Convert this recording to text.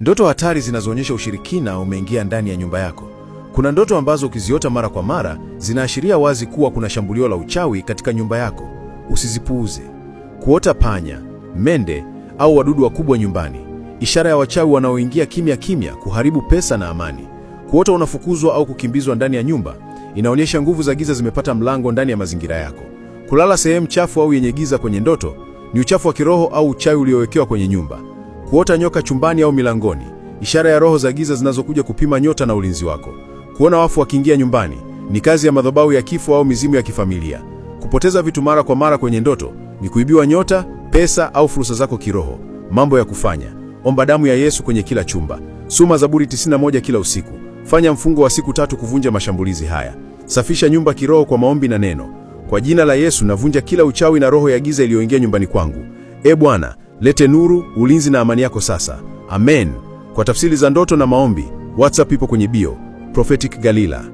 Ndoto hatari zinazoonyesha ushirikina umeingia ndani ya nyumba yako. Kuna ndoto ambazo ukiziota mara kwa mara zinaashiria wazi kuwa kuna shambulio la uchawi katika nyumba yako. Usizipuuze. Kuota panya, mende au wadudu wakubwa nyumbani, ishara ya wachawi wanaoingia kimya kimya kuharibu pesa na amani. Kuota unafukuzwa au kukimbizwa ndani ya nyumba, inaonyesha nguvu za giza zimepata mlango ndani ya mazingira yako. Kulala sehemu chafu au yenye giza kwenye ndoto ni uchafu wa kiroho au uchawi uliowekewa kwenye nyumba. Kuota nyoka chumbani au milangoni, ishara ya roho za giza zinazokuja kupima nyota na ulinzi wako. Kuona wafu wakiingia nyumbani, ni kazi ya madhabahu ya kifo au mizimu ya kifamilia. Kupoteza vitu mara kwa mara kwenye ndoto, ni kuibiwa nyota, pesa au fursa zako kiroho. Mambo ya kufanya: omba damu ya Yesu kwenye kila chumba. Soma Zaburi 91 kila usiku. Fanya mfungo wa siku 3 kuvunja mashambulizi haya. Safisha nyumba kiroho kwa maombi na neno. Kwa jina la Yesu navunja kila uchawi na roho ya giza iliyoingia nyumbani kwangu. Bwana, lete nuru, ulinzi na amani yako sasa. Amen. Kwa tafsiri za ndoto na maombi, WhatsApp ipo kwenye bio. Prophetic Galila.